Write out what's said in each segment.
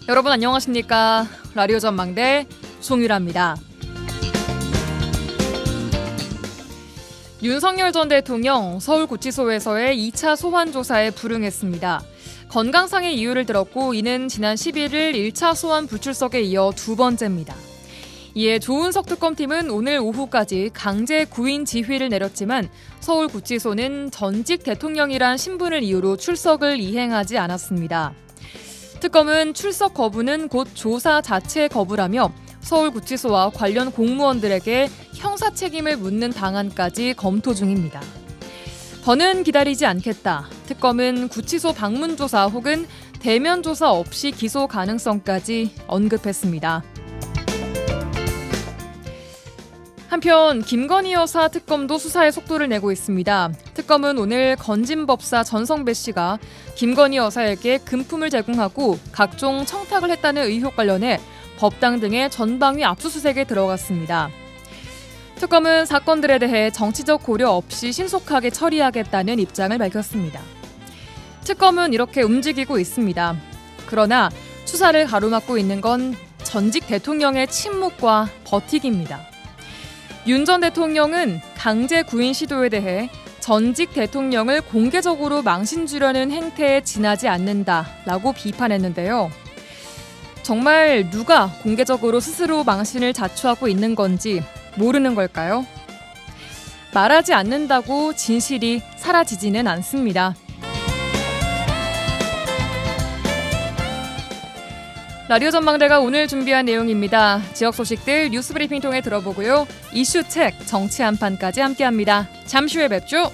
여러분 안녕하십니까? 라디오 전망대 송유라입니다. 윤석열 전 대통령 서울구치소에서의 2차 소환 조사에 불응했습니다. 건강상의 이유를 들었고 이는 지난 11일 1차 소환 불출석에 이어 두 번째입니다. 이에 조은석 특검팀은 오늘 오후까지 강제 구인 지휘를 내렸지만 서울구치소는 전직 대통령이란 신분을 이유로 출석을 이행하지 않았습니다. 특검은 출석 거부는 곧 조사 자체 거부라며 서울구치소와 관련 공무원들에게 형사 책임을 묻는 방안까지 검토 중입니다. 더는 기다리지 않겠다. 특검은 구치소 방문 조사 혹은 대면 조사 없이 기소 가능성까지 언급했습니다. 한편 김건희 여사 특검도 수사에 속도를 내고 있습니다. 특검은 오늘 건진법사 전성배 씨가 김건희 여사에게 금품을 제공하고 각종 청탁을 했다는 의혹 관련해 법당 등의 전방위 압수수색에 들어갔습니다. 특검은 사건들에 대해 정치적 고려 없이 신속하게 처리하겠다는 입장을 밝혔습니다. 특검은 이렇게 움직이고 있습니다. 그러나 수사를 가로막고 있는 건 전직 대통령의 침묵과 버티기입니다. 윤 전 대통령은 강제 구인 시도에 대해 전직 대통령을 공개적으로 망신 주려는 행태에 지나지 않는다라고 비판했는데요. 정말 누가 공개적으로 스스로 망신을 자초하고 있는 건지 모르는 걸까요? 말하지 않는다고 진실이 사라지지는 않습니다. 라디오 전망대가 오늘 준비한 내용입니다. 지역 소식들 뉴스 브리핑 통해 들어보고요. 이슈 책 정치 한판까지 함께합니다. 잠시 후에 뵙죠.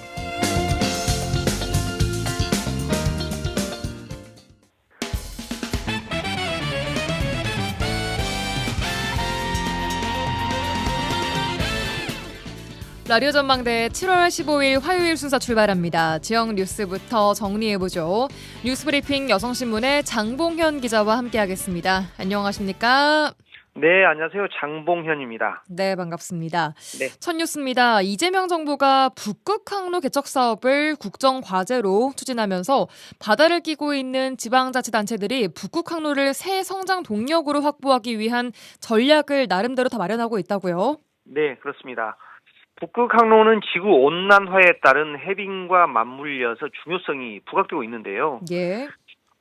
라디오 전망대 7월 15일 화요일 순서 출발합니다. 지역 뉴스부터 정리해보죠. 뉴스브리핑 여성신문의 장봉현 기자와 함께하겠습니다. 안녕하십니까? 네, 안녕하세요. 장봉현입니다. 네, 반갑습니다. 네. 첫 뉴스입니다. 이재명 정부가 북극항로 개척 사업을 국정과제로 추진하면서 바다를 끼고 있는 지방자치단체들이 북극항로를 새 성장 동력으로 확보하기 위한 전략을 나름대로 다 마련하고 있다고요? 네, 그렇습니다. 북극항로는 지구 온난화에 따른 해빙과 맞물려서 중요성이 부각되고 있는데요. 예.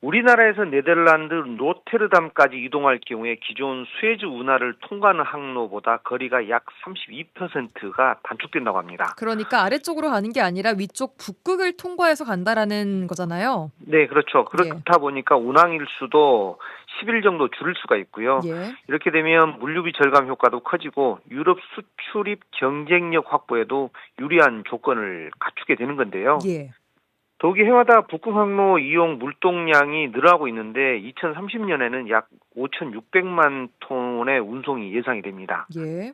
우리나라에서 네덜란드 로테르담까지 이동할 경우에 기존 수에즈 운하를 통과하는 항로보다 거리가 약 32%가 단축된다고 합니다. 그러니까 아래쪽으로 가는 게 아니라 위쪽 북극을 통과해서 간다라는 거잖아요. 네, 그렇죠. 그렇다 보니까 운항일수도 10일 정도 줄일 수가 있고요. 예. 이렇게 되면 물류비 절감 효과도 커지고 유럽 수출입 경쟁력 확보에도 유리한 조건을 갖추게 되는 건데요. 예. 더욱이 해마다 북극항로 이용 물동량이 늘어나고 있는데 2030년에는 약 5,600만 톤의 운송이 예상이 됩니다. 예.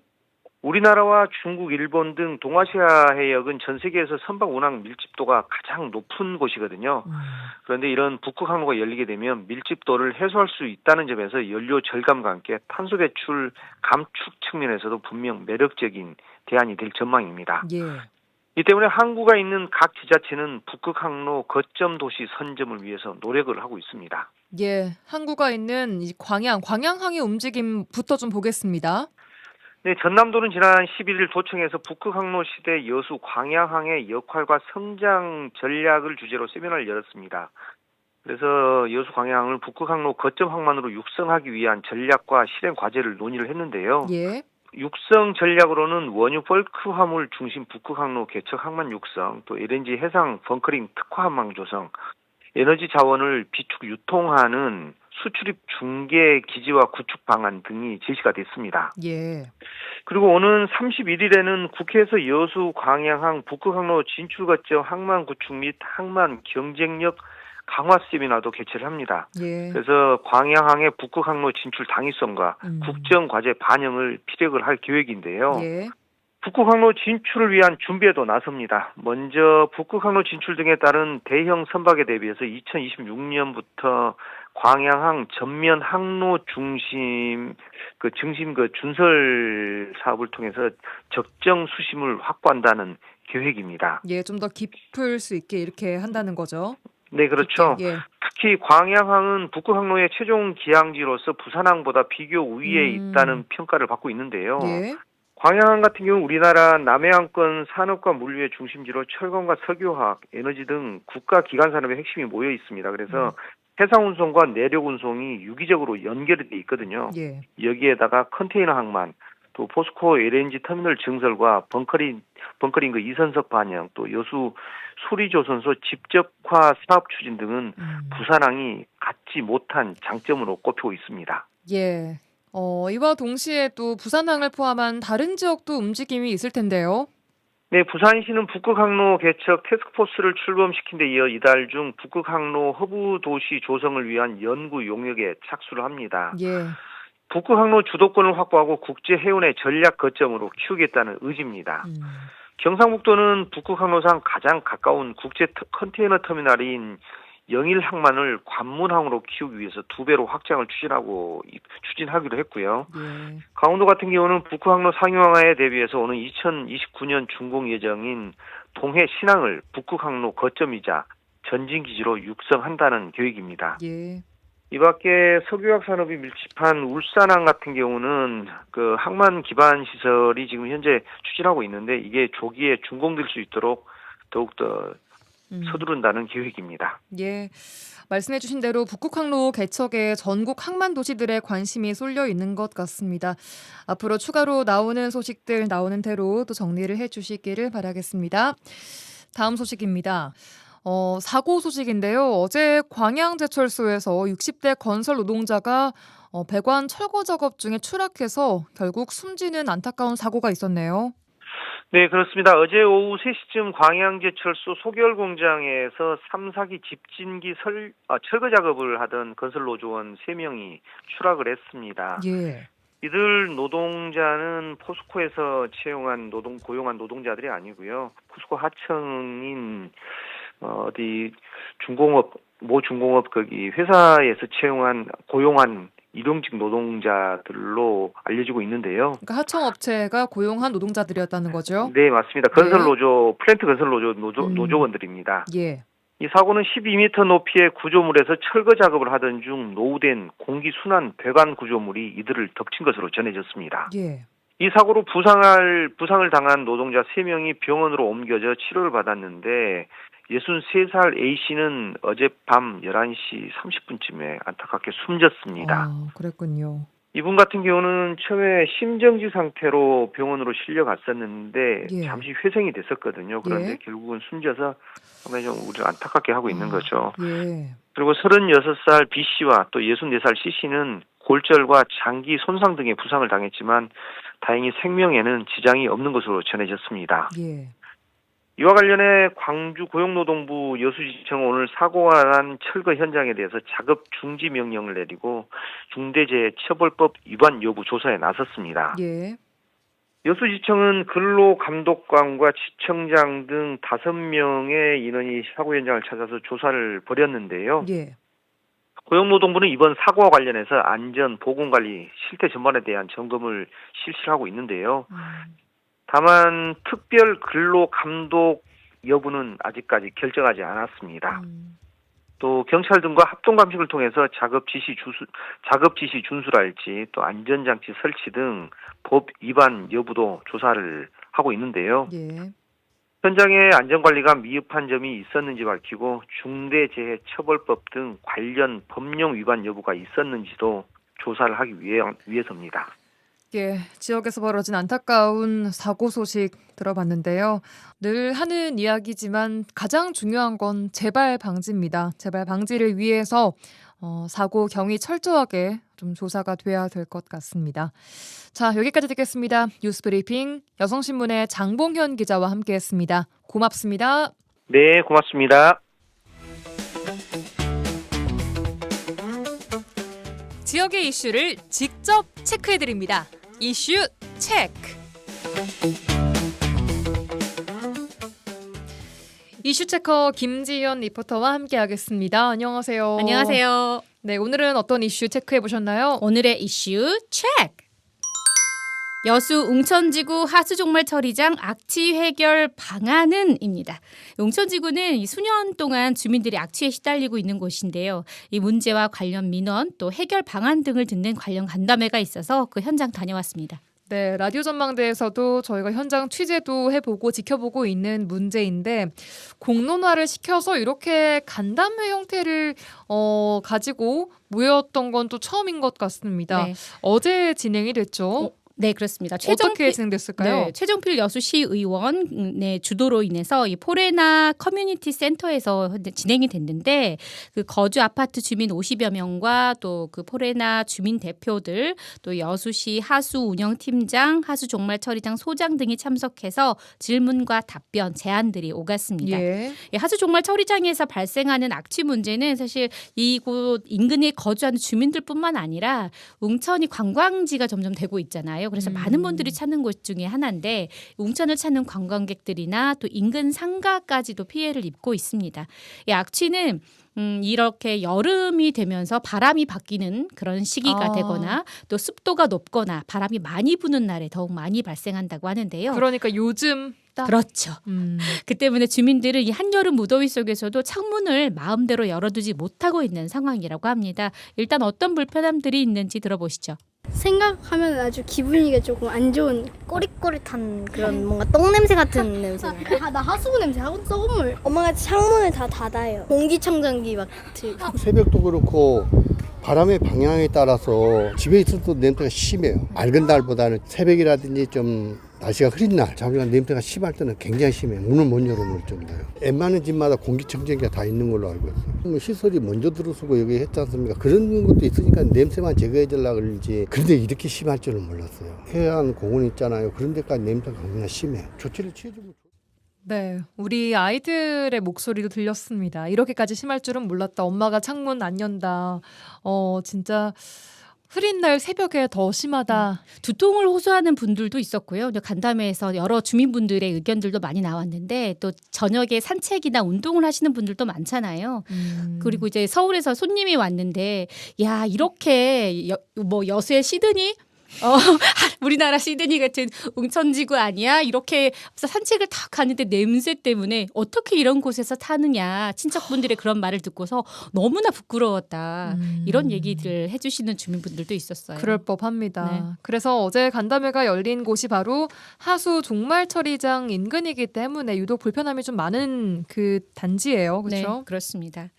우리나라와 중국, 일본 등 동아시아 해역은 전 세계에서 선박 운항 밀집도가 가장 높은 곳이거든요. 그런데 이런 북극항로가 열리게 되면 밀집도를 해소할 수 있다는 점에서 연료 절감과 함께 탄소 배출 감축 측면에서도 분명 매력적인 대안이 될 전망입니다. 예. 이 때문에 항구가 있는 각 지자체는 북극항로 거점 도시 선점을 위해서 노력을 하고 있습니다. 예. 항구가 있는 이 광양항의 움직임부터 좀 보겠습니다. 네, 전남도는 지난 11일 도청에서 북극항로 시대 여수 광양항의 역할과 성장 전략을 주제로 세미나를 열었습니다. 그래서 여수 광양항을 북극항로 거점 항만으로 육성하기 위한 전략과 실행 과제를 논의를 했는데요. 예. 육성 전략으로는 원유 벌크 화물 중심 북극항로 개척 항만 육성, 또 LNG 해상 벙커링 특화 항만 조성, 에너지 자원을 비축 유통하는 수출입 중개 기지와 구축 방안 등이 제시가 됐습니다. 예. 그리고 오는 31일에는 국회에서 여수 광양항 북극항로 진출 거점 항만 구축 및 항만 경쟁력 강화 세미나도 개최를 합니다. 예. 그래서 광양항의 북극항로 진출 당위성과 국정과제 반영을 피력을 할 계획인데요. 예. 북극항로 진출을 위한 준비에도 나섭니다. 먼저 북극항로 진출 등에 따른 대형 선박에 대비해서 2026년부터 광양항 전면 항로 중심 준설 사업을 통해서 적정 수심을 확보한다는 계획입니다. 예, 좀 더 깊을 수 있게 이렇게 한다는 거죠. 네, 그렇죠. 예. 특히 광양항은 북극항로의 최종 기항지로서 부산항보다 비교 우위에 있다는 평가를 받고 있는데요. 예. 광양항 같은 경우는 우리나라 남해안권 산업과 물류의 중심지로 철강과 석유화학, 에너지 등 국가 기관 산업의 핵심이 모여 있습니다. 그래서 해상 운송과 내륙 운송이 유기적으로 연결이 돼 있거든요. 예. 여기에다가 컨테이너 항만, 또 포스코 LNG 터미널 증설과 벙커링 그 이선석 반영, 또 여수 수리조선소 직접화 사업 추진 등은 부산항이 갖지 못한 장점으로 꼽히고 있습니다. 예. 이와 동시에 또 부산항을 포함한 다른 지역도 움직임이 있을 텐데요. 네, 부산시는 북극항로 개척 태스크포스를 출범시킨 데 이어 이달 중 북극항로 허브 도시 조성을 위한 연구 용역에 착수를 합니다. 예. 북극항로 주도권을 확보하고 국제 해운의 전략 거점으로 키우겠다는 의지입니다. 경상북도는 북극항로상 가장 가까운 국제 컨테이너 터미널인 영일항만을 관문항으로 키우기 위해서 2배로 확장을 추진하기로 했고요. 예. 강원도 같은 경우는 북극항로 상용화에 대비해서 오는 2029년 준공 예정인 동해 신항을 북극항로 거점이자 전진기지로 육성한다는 계획입니다. 예. 이 밖에 석유화학 산업이 밀집한 울산항 같은 경우는 그 항만 기반 시설이 지금 현재 추진하고 있는데 이게 조기에 준공될 수 있도록 더욱더 서두른다는 계획입니다. 예. 말씀해 주신 대로 북극항로 개척에 전국 항만 도시들의 관심이 쏠려 있는 것 같습니다. 앞으로 추가로 나오는 소식들 나오는 대로 또 정리를 해 주시기를 바라겠습니다. 다음 소식입니다. 사고 소식인데요. 어제 광양제철소에서 60대 건설 노동자가 배관 철거 작업 중에 추락해서 결국 숨지는 안타까운 사고가 있었네요. 네, 그렇습니다. 어제 오후 3시쯤 광양제철소 소결 공장에서 3사기 집진기 철거 작업을 하던 건설 노조원 3명이 추락을 했습니다. 예. 이들 노동자는 포스코에서 고용한 노동자들이 아니고요. 포스코 하청인 모 중공업 거기 회사에서 고용한 일용직 노동자들로 알려지고 있는데요. 그러니까 하청업체가 고용한 노동자들이었다는 거죠? 네, 맞습니다. 플랜트 건설 노조원들입니다. 예. 이 사고는 12m 높이의 구조물에서 철거 작업을 하던 중 노후된 공기 순환 배관 구조물이 이들을 덮친 것으로 전해졌습니다. 예. 이 사고로 부상을 당한 노동자 3명이 병원으로 옮겨져 치료를 받았는데 63살 A씨는 어젯밤 11시 30분쯤에 안타깝게 숨졌습니다. 그랬군요. 이분 같은 경우는 처음에 심정지 상태로 병원으로 실려갔었는데 예. 잠시 회생이 됐었거든요. 그런데 예. 결국은 숨져서 상당히 좀 우리를 안타깝게 하고 있는 거죠. 예. 그리고 36살 B씨와 또 64살 C씨는 골절과 장기 손상 등의 부상을 당했지만 다행히 생명에는 지장이 없는 것으로 전해졌습니다. 예. 이와 관련해 광주 고용노동부 여수지청은 오늘 사고가 난 철거 현장에 대해서 작업 중지 명령을 내리고 중대재해처벌법 위반 여부 조사에 나섰습니다. 예. 여수지청은 근로감독관과 지청장 등 5명의 인원이 사고 현장을 찾아서 조사를 벌였는데요. 예. 고용노동부는 이번 사고와 관련해서 안전, 보건관리, 실태 전반에 대한 점검을 실시하고 있는데요. 다만 특별 근로 감독 여부는 아직까지 결정하지 않았습니다. 또 경찰 등과 합동 감식을 통해서 작업 지시 준수랄지 또 안전장치 설치 등 법 위반 여부도 조사를 하고 있는데요. 예. 현장에 안전관리가 미흡한 점이 있었는지 밝히고 중대재해처벌법 등 관련 법령 위반 여부가 있었는지도 조사를 하기 위해서입니다. 예, 지역에서 벌어진 안타까운 사고 소식 들어봤는데요. 늘 하는 이야기지만 가장 중요한 건 재발 방지입니다. 재발 방지를 위해서 사고 경위 철저하게 좀 조사가 돼야 될 것 같습니다. 자, 여기까지 듣겠습니다. 뉴스브리핑 여성신문의 장봉현 기자와 함께했습니다. 고맙습니다. 네, 고맙습니다. 지역의 이슈를 직접 체크해드립니다. 이슈 체크. 이슈 체커 김지연 리포터와 함께하겠습니다. 안녕하세요. 안녕하세요. 네, 오늘은 어떤 이슈 체크해 보셨나요? 오늘의 이슈 체크. 여수 웅천지구 하수종말처리장 악취 해결 방안은입니다. 웅천지구는 이 수년 동안 주민들이 악취에 시달리고 있는 곳인데요. 이 문제와 관련 민원 또 해결 방안 등을 듣는 관련 간담회가 있어서 그 현장 다녀왔습니다. 네, 라디오 전망대에서도 저희가 현장 취재도 해보고 지켜보고 있는 문제인데 공론화를 시켜서 이렇게 간담회 형태를 가지고 모였던 건 또 처음인 것 같습니다. 네. 어제 진행이 됐죠. 네, 그렇습니다. 어떻게 진행됐을까요? 네, 최종필 여수시 의원의 주도로 인해서 이 포레나 커뮤니티 센터에서 진행이 됐는데 그 거주 아파트 주민 50여 명과 또 그 포레나 주민 대표들 또 여수시 하수 운영팀장, 하수 종말 처리장 소장 등이 참석해서 질문과 답변, 제안들이 오갔습니다. 예. 하수 종말 처리장에서 발생하는 악취 문제는 사실 이곳 인근에 거주하는 주민들뿐만 아니라 웅천이 관광지가 점점 되고 있잖아요. 그래서 많은 분들이 찾는 곳 중에 하나인데 웅천을 찾는 관광객들이나 또 인근 상가까지도 피해를 입고 있습니다. 이 악취는 이렇게 여름이 되면서 바람이 바뀌는 그런 시기가 되거나 또 습도가 높거나 바람이 많이 부는 날에 더욱 많이 발생한다고 하는데요. 그러니까 요즘 딱. 그렇죠. 그 때문에 주민들은 이 한여름 무더위 속에서도 창문을 마음대로 열어두지 못하고 있는 상황이라고 합니다. 일단 어떤 불편함들이 있는지 들어보시죠. 생각하면 아주 기분이 조금 안 좋은 꼬릿꼬릿한 그런 뭔가 똥 냄새 같은 냄새가. 나 하수구 냄새 하고 썩은 물 엄마가 창문을 다 닫아요. 공기청정기 막 틀고. 새벽도 그렇고 바람의 방향에 따라서 집에 있어도 냄새가 심해요. 맑은 날보다는 새벽이라든지 좀 날씨가 흐린 날, 자기가 냄새가 심할 때는 굉장히 심해요. 문을 못 열어놓을 정도예요. 웬만한 집마다 공기청정기가 다 있는 걸로 알고 있어요. 시설이 먼저 들어서고 여기 했지 않습니까? 그런 것도 있으니까 냄새만 제거해 주려고 그러지. 그런데 이렇게 심할 줄은 몰랐어요. 해안 공원 있잖아요. 그런 데까지 냄새가 굉장히 심해요. 조치를 취해주면 네, 우리 아이들의 목소리도 들렸습니다. 이렇게까지 심할 줄은 몰랐다. 엄마가 창문 안 연다. 진짜 흐린 날 새벽에 더 심하다. 두통을 호소하는 분들도 있었고요. 간담회에서 여러 주민분들의 의견들도 많이 나왔는데 또 저녁에 산책이나 운동을 하시는 분들도 많잖아요. 그리고 이제 서울에서 손님이 왔는데 야 이렇게 여수에 시드니? 우리나라 시드니 같은 웅천지구 아니야? 이렇게 산책을 탁 가는데 냄새 때문에 어떻게 이런 곳에서 타느냐. 친척분들의 그런 말을 듣고서 너무나 부끄러웠다. 이런 얘기들 해주시는 주민분들도 있었어요. 그럴 법합니다. 네. 그래서 어제 간담회가 열린 곳이 바로 하수 종말처리장 인근이기 때문에 유독 불편함이 좀 많은 그 단지예요. 그렇죠? 네, 그렇습니다.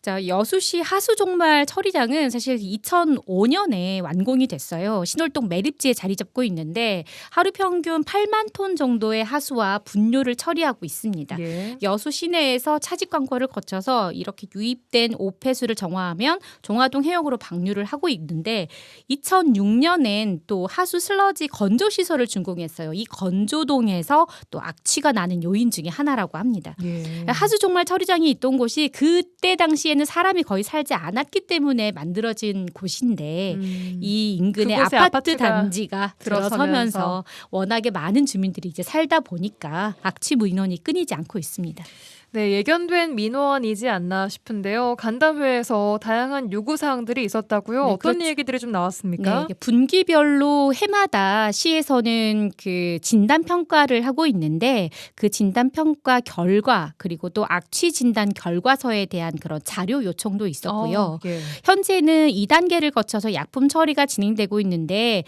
자, 여수시 하수종말처리장은 사실 2005년에 완공이 됐어요. 신월동 매립지에 자리 잡고 있는데 하루 평균 8만 톤 정도의 하수와 분뇨를 처리하고 있습니다. 예. 여수 시내에서 차직 광고를 거쳐서 이렇게 유입된 오폐수를 정화하면 종화동 해역으로 방류를 하고 있는데 2006년엔 또 하수 슬러지 건조 시설을 준공했어요. 이 건조동에서 또 악취가 나는 요인 중에 하나라고 합니다. 예. 하수 종말 처리장이 있던 곳이 그때 당시에는 사람이 거의 살지 않았기 때문에 만들어진 곳인데 이 인근의 그곳에 아파트 아파트가 단지가 들어서면서 워낙에 많은 주민들이 이제 살다 보니까 악취 민원이 끊이지 않고 있습니다. 네, 예견된 민원이지 않나 싶은데요. 간담회에서 다양한 요구사항들이 있었다고요. 네, 어떤 그렇죠. 얘기들이 좀 나왔습니까? 네, 분기별로 해마다 시에서는 그 진단 평가를 하고 있는데 그 진단 평가 결과 그리고 또 악취 진단 결과서에 대한 그런 자료 요청도 있었고요. 예. 현재는 2단계를 거쳐서 약품 처리가 진행되고 있는데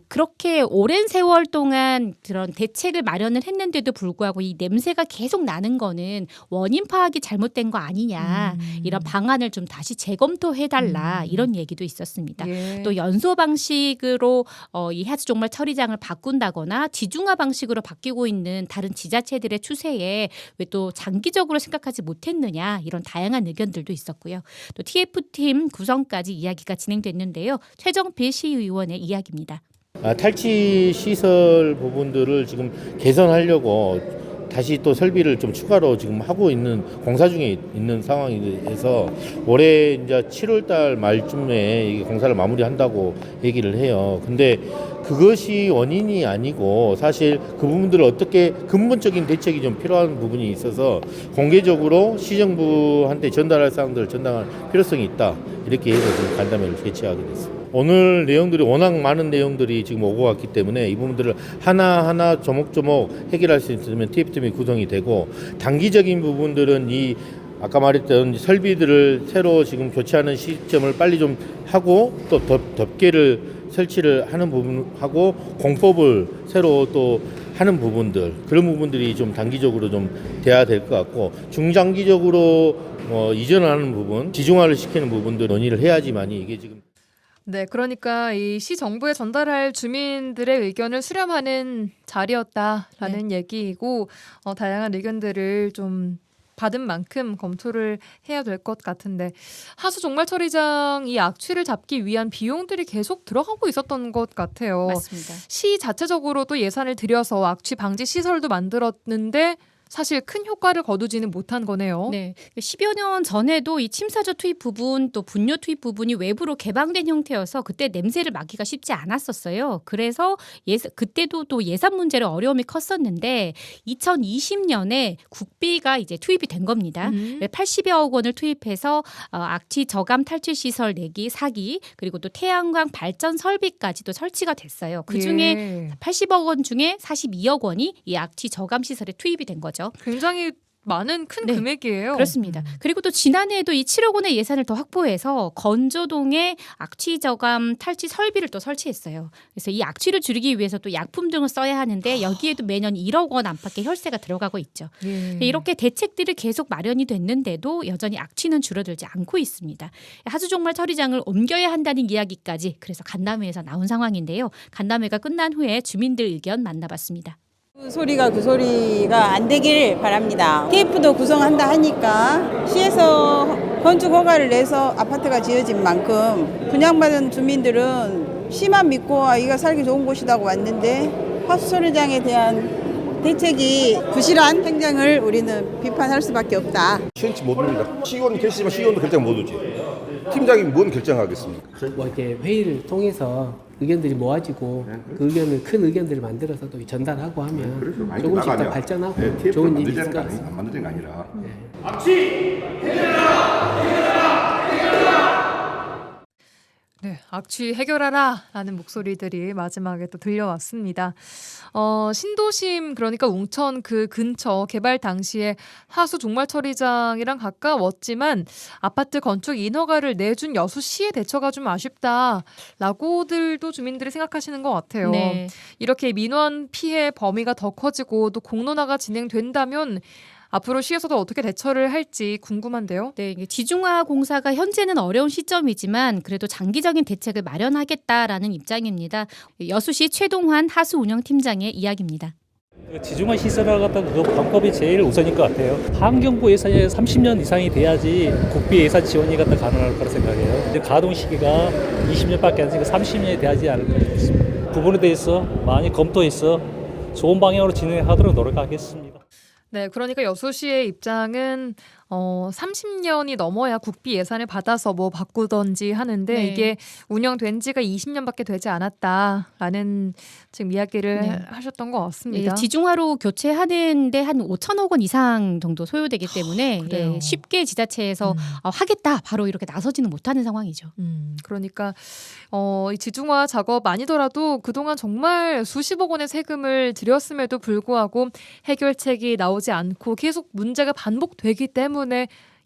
그렇게 오랜 세월 동안 그런 대책을 마련을 했는데도 불구하고 이 냄새가 계속 나는 거는 원인 파악이 잘못된 거 아니냐. 이런 방안을 좀 다시 재검토해달라. 이런 얘기도 있었습니다. 예. 또 연소 방식으로 이 하수 종말 처리장을 바꾼다거나 지중화 방식으로 바뀌고 있는 다른 지자체들의 추세에 왜 또 장기적으로 생각하지 못했느냐 이런 다양한 의견들도 있었고요. 또 TF팀 구성까지 이야기가 진행됐는데요. 최정필 시의원의 이야기입니다. 탈취 시설 부분들을 지금 개선하려고 다시 또 설비를 좀 추가로 지금 하고 있는 공사 중에 있는 상황에서 올해 이제 7월 달 말쯤에 이 공사를 마무리한다고 얘기를 해요. 근데 그것이 원인이 아니고 사실 그 부분들을 어떻게 근본적인 대책이 좀 필요한 부분이 있어서 공개적으로 시정부한테 전달할 사항들을 전달할 필요성이 있다. 이렇게 해서 지금 간담회를 개최하게 됐습니다. 오늘 내용들이 워낙 많은 내용들이 지금 오고 갔기 때문에 이 부분들을 하나하나 조목조목 해결할 수 있으면 TF팀이 구성이 되고, 단기적인 부분들은 이 아까 말했던 설비들을 새로 지금 교체하는 시점을 빨리 좀 하고, 또 덮개를 설치를 하는 부분하고 공법을 새로 또 하는 부분들, 그런 부분들이 좀 단기적으로 좀 돼야 될 것 같고, 중장기적으로 이전하는 부분, 지중화를 시키는 부분들 논의를 해야지만이 이게 지금. 네, 그러니까 이 시 정부에 전달할 주민들의 의견을 수렴하는 자리였다라는 얘기이고, 다양한 의견들을 좀 받은 만큼 검토를 해야 될 것 같은데, 하수 종말처리장 이 악취를 잡기 위한 비용들이 계속 들어가고 있었던 것 같아요. 맞습니다. 시 자체적으로도 예산을 들여서 악취 방지 시설도 만들었는데 사실 큰 효과를 거두지는 못한 거네요. 네, 10여 년 전에도 이 침사조 투입 부분 또 분뇨 투입 부분이 외부로 개방된 형태여서 그때 냄새를 막기가 쉽지 않았었어요. 그래서 그때도 또 예산 문제로 어려움이 컸었는데 2020년에 국비가 이제 투입이 된 겁니다. 80여억 원을 투입해서 악취 저감 탈취 시설 4기, 4기 그리고 또 태양광 발전 설비까지도 설치가 됐어요. 그중에 80억 원 중에 42억 원이 이 악취 저감 시설에 투입이 된 거죠. 굉장히 많은 큰 네, 금액이에요. 그렇습니다. 그리고 또 지난해에도 이 7억 원의 예산을 더 확보해서 건조동에 악취 저감 탈취 설비를 또 설치했어요. 그래서 이 악취를 줄이기 위해서 또 약품 등을 써야 하는데 여기에도 매년 1억 원 안팎의 혈세가 들어가고 있죠. 이렇게 대책들이 계속 마련이 됐는데도 여전히 악취는 줄어들지 않고 있습니다. 하수 종말 처리장을 옮겨야 한다는 이야기까지 그래서 간담회에서 나온 상황인데요. 간담회가 끝난 후에 주민들 의견 만나봤습니다. 그 소리가 안 되길 바랍니다. TF도 구성한다 하니까 시에서 건축 허가를 내서 아파트가 지어진 만큼 분양받은 주민들은 시만 믿고 여기가 살기 좋은 곳이라고 왔는데 하수처리장에 대한 대책이 부실한 행정을 우리는 비판할 수밖에 없다. 시행치 못합니다. 시의원 계시지만 시의원도 결정 못 오지. 팀장이 뭔 결정하겠습니까? 뭐 이렇게 회의를 통해서 의견들이 모아지고 그 의견을 큰 의견들을 만들어서 또 전달하고 하면 조금씩 더 발전하고 좋은 일이 있을 것 같습니다. 안 만드는 게 아니라. 네, 악취 해결하라 라는 목소리들이 마지막에 또 들려왔습니다. 신도심 그러니까 웅천 그 근처 개발 당시에 하수 종말처리장이랑 가까웠지만 아파트 건축 인허가를 내준 여수시의 대처가 좀 아쉽다라고들도 주민들이 생각하시는 것 같아요. 네. 이렇게 민원 피해 범위가 더 커지고 또 공론화가 진행된다면 앞으로 시에서도 어떻게 대처를 할지 궁금한데요. 네, 지중화 공사가 현재는 어려운 시점이지만 그래도 장기적인 대책을 마련하겠다라는 입장입니다. 여수시 최동환 하수운영팀장의 이야기입니다. 지중화 시설을 갖다가 그 방법이 제일 우선일 것 같아요. 환경부 예산이 30년 이상이 돼야지 국비 예산 지원이 갖다 가능할 거라 생각해요. 이제 가동 시기가 20년밖에 안 되니까 30년이 돼야지 않을까 싶습니다. 부분에 대해서 많이 검토해서 좋은 방향으로 진행하도록 노력하겠습니다. 네, 그러니까 여수시의 입장은 30년이 넘어야 국비 예산을 받아서 뭐 바꾸던지 하는데 네. 이게 운영된 지가 20년밖에 되지 않았다라는 지금 이야기를 하셨던 것 같습니다. 지중화로 교체하는데 한 5천억 원 이상 정도 소요되기 때문에 그래요. 쉽게 지자체에서 하겠다 바로 이렇게 나서지는 못하는 상황이죠. 그러니까 이 지중화 작업 아니더라도 그동안 정말 수십억 원의 세금을 들였음에도 불구하고 해결책이 나오지 않고 계속 문제가 반복되기 때문에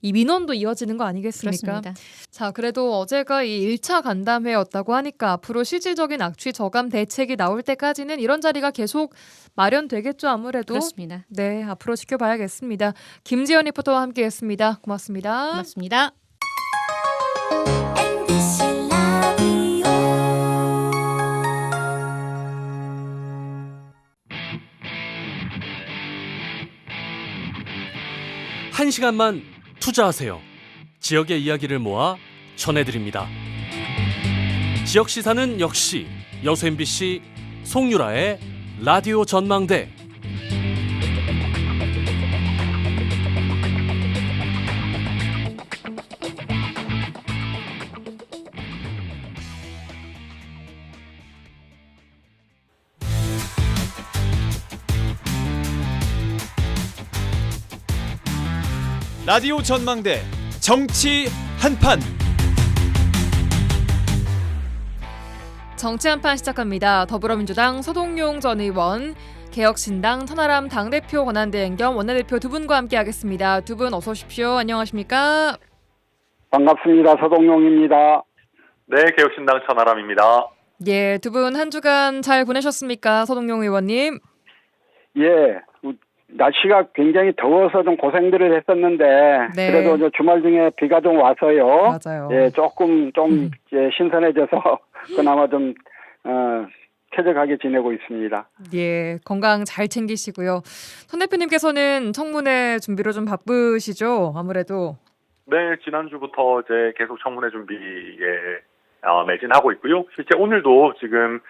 이 민원도 이어지는 거 아니겠습니까? 그렇습니다. 자, 그래도 어제가 이 1차 간담회였다고 하니까 앞으로 실질적인 악취 저감 대책이 나올 때까지는 이런 자리가 계속 마련되겠죠, 아무래도. 그렇습니다. 네, 앞으로 지켜봐야겠습니다. 김지연 리포터와 함께했습니다. 고맙습니다. 고맙습니다. 한 시간만 투자하세요. 지역의 이야기를 모아 전해드립니다. 지역 시사는 역시 여수 MBC 송유라의 라디오 전망대. 라디오 전망대 정치 한판. 정치 한판 시작합니다. 더불어민주당 서동용 전 의원, 개혁신당 천하람 당대표 권한대행 겸 원내대표 두 분과 함께하겠습니다. 두 분 어서 오십시오. 안녕하십니까? 반갑습니다. 서동용입니다. 네, 개혁신당 천하람입니다. 예, 두 분 한 주간 잘 보내셨습니까? 서동용 의원님. 예, 날씨가 굉장히 더워서 좀 고생들을 했었는데 네. 그래도 주말 중에 비가 좀 와서요. 맞아요. 예, 조금 좀 신선해져서 그나마 좀 쾌적하게 지내고 있습니다. 예, 건강 잘 챙기시고요. 선 대표님께서는 청문회 준비로 좀 바쁘시죠? 아무래도. 네, 지난주부터 이제 계속 청문회 준비에 매진하고 있고요. 실제 오늘도 지금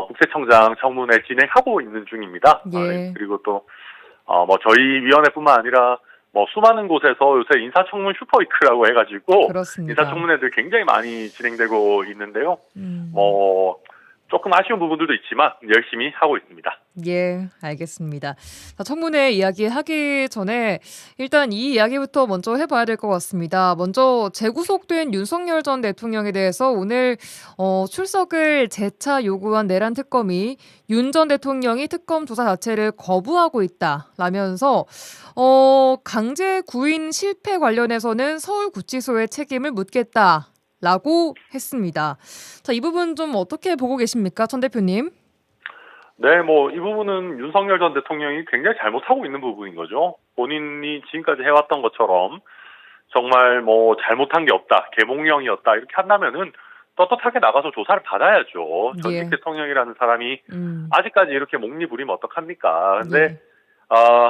국세청장 청문회 진행하고 있는 중입니다. 예. 그리고 또 저희 위원회뿐만 아니라 수많은 곳에서 요새 인사청문 슈퍼위크라고 해가지고 그렇습니다. 인사청문회들 굉장히 많이 진행되고 있는데요. 조금 아쉬운 부분들도 있지만 열심히 하고 있습니다. 예, 알겠습니다. 자, 청문회 이야기하기 전에 일단 이 이야기부터 먼저 해봐야 될 것 같습니다. 먼저 재구속된 윤석열 전 대통령에 대해서 오늘 출석을 재차 요구한 내란 특검이 윤 전 대통령이 특검 조사 자체를 거부하고 있다라면서 강제 구인 실패 관련해서는 서울구치소의 책임을 묻겠다. 라고 했습니다. 자, 이 부분 좀 어떻게 보고 계십니까, 천 대표님? 네, 이 부분은 윤석열 전 대통령이 굉장히 잘못하고 있는 부분인 거죠. 본인이 지금까지 해왔던 것처럼 정말 잘못한 게 없다, 계몽령이었다 이렇게 한다면은 떳떳하게 나가서 조사를 받아야죠. 전직 예. 대통령이라는 사람이 아직까지 이렇게 목리 부리면 어떡합니까? 근데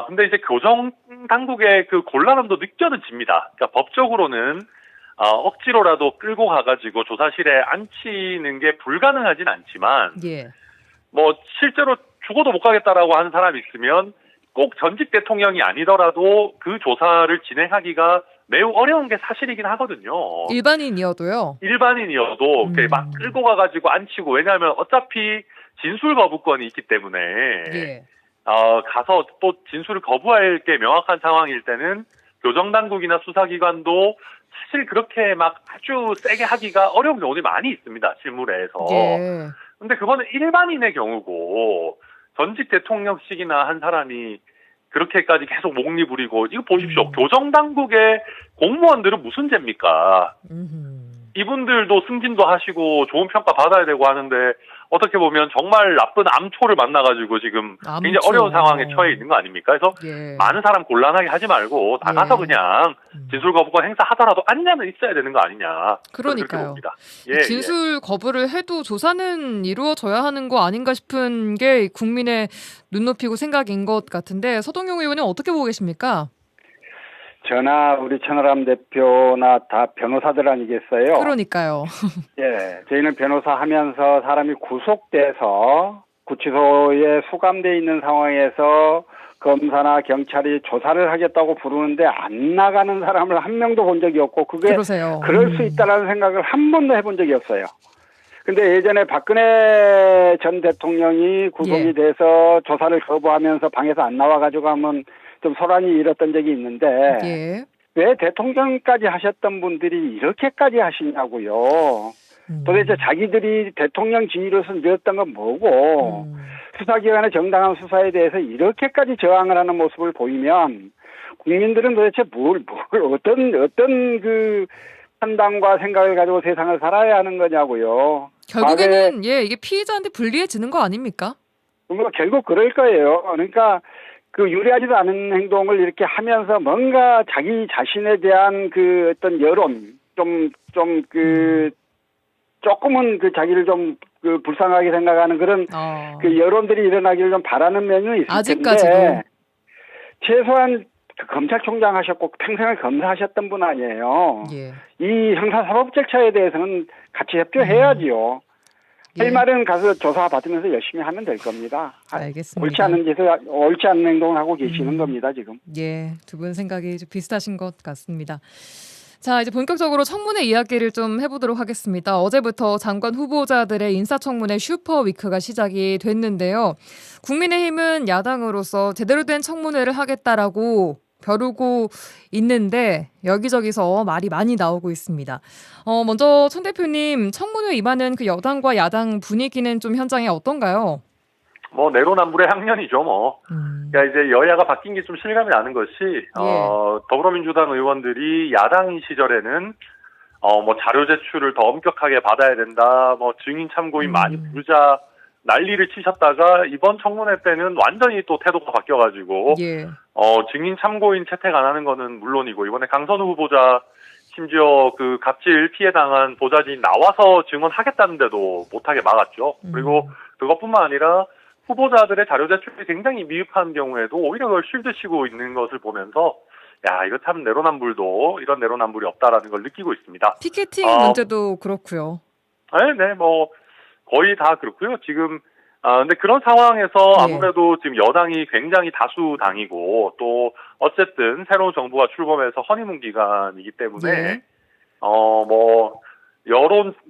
근데 이제 교정 당국의 그 곤란함도 느껴집니다. 그러니까 법적으로는 억지로라도 끌고 가가지고 조사실에 앉히는 게 불가능하진 않지만, 예. 실제로 죽어도 못 가겠다라고 하는 사람이 있으면 꼭 전직 대통령이 아니더라도 그 조사를 진행하기가 매우 어려운 게 사실이긴 하거든요. 일반인이어도요? 일반인이어도 막 끌고 가가지고 앉히고, 왜냐하면 어차피 진술 거부권이 있기 때문에, 예. 가서 또 진술을 거부할 게 명확한 상황일 때는 교정당국이나 수사기관도 사실 그렇게 막 아주 세게 하기가 어려운 경우들이 많이 있습니다. 실무례에서. 예. 근데 그거는 일반인의 경우고 전직 대통령식이나 한 사람이 그렇게까지 계속 목리 부리고, 이거 보십시오. 교정당국의 공무원들은 무슨 죄입니까? 이분들도 승진도 하시고 좋은 평가 받아야 되고 하는데 어떻게 보면 정말 나쁜 암초를 만나가지고 지금 굉장히 어려운 상황에 처해 있는 거 아닙니까? 그래서 많은 사람 곤란하게 하지 말고 나가서 그냥 진술 거부권 행사하더라도 앉아는 있어야 되는 거 아니냐. 그러니까요. 예, 진술 거부를 해도 조사는 이루어져야 하는 거 아닌가 싶은 게 국민의 눈높이고 생각인 것 같은데, 서동용 의원은 어떻게 보고 계십니까? 저나 우리 천하람 대표나 다 변호사들 아니겠어요? 그러니까요. 예, 저희는 변호사 하면서 사람이 구속돼서 구치소에 수감돼 있는 상황에서 검사나 경찰이 조사를 하겠다고 부르는데 안 나가는 사람을 한 명도 본 적이 없고, 그게 그러세요. 그럴 수 있다라는 생각을 한 번도 해본 적이 없어요. 근데 예전에 박근혜 전 대통령이 구속이 돼서 조사를 거부하면서 방에서 안 나와가지고 하면 좀 소란이 일었던 적이 있는데 왜 대통령까지 하셨던 분들이 이렇게까지 하시냐고요. 도대체 자기들이 대통령 지위로서 늘었던 건 뭐고 수사기관의 정당한 수사에 대해서 이렇게까지 저항을 하는 모습을 보이면 국민들은 도대체 어떤 그 판단과 생각을 가지고 세상을 살아야 하는 거냐고요. 결국에는 이게 피의자한테 불리해지는 거 아닙니까? 결국 그럴 거예요. 그러니까 그 유리하지도 않은 행동을 이렇게 하면서 뭔가 자기 자신에 대한 그 어떤 여론, 조금은 그 자기를 좀 그 불쌍하게 생각하는 그런 그 여론들이 일어나기를 좀 바라는 면은 있을 아직까지도. 텐데, 최소한 검찰총장 하셨고 평생을 검사하셨던 분 아니에요. 이 형사사법 절차에 대해서는 같이 협조해야지요. 할 말은 가서 조사 받으면서 열심히 하면 될 겁니다. 알겠습니다. 옳지 않은 행동을 하고 계시는 겁니다, 지금. 예, 두 분 생각이 좀 비슷하신 것 같습니다. 자, 이제 본격적으로 청문회 이야기를 좀 해보도록 하겠습니다. 어제부터 장관 후보자들의 인사청문회 슈퍼위크가 시작이 됐는데요. 국민의힘은 야당으로서 제대로 된 청문회를 하겠다라고 벼르고 있는데 여기저기서 말이 많이 나오고 있습니다. 먼저 천 대표님, 청문회 임하는 그 여당과 야당 분위기는 좀 현장에 어떤가요? 뭐 내로남불의 향연이죠. 뭐. 그러니까 이제 여야가 바뀐 게 좀 실감이 나는 것이 더불어민주당 의원들이 야당 시절에는 뭐 자료 제출을 더 엄격하게 받아야 된다, 뭐 증인 참고인 많이 부르자 난리를 치셨다가 이번 청문회 때는 완전히 또 태도가 바뀌어가지고 증인 참고인 채택 안 하는 거는 물론이고 이번에 강선우 후보자 심지어 그 갑질 피해 당한 보좌진이 나와서 증언하겠다는데도 못하게 막았죠. 그리고 그것뿐만 아니라 후보자들의 자료 제출이 굉장히 미흡한 경우에도 오히려 그걸 쉴드치고 있는 것을 보면서 야, 이거 참 내로남불도 이런 내로남불이 없다라는 걸 느끼고 있습니다. 피켓팅 문제도 그렇고요. 네, 뭐 거의 다 그렇고요. 지금 근데 그런 상황에서 아무래도 지금 여당이 굉장히 다수당이고 또 어쨌든 새로운 정부가 출범해서 허니문 기간이기 때문에 뭐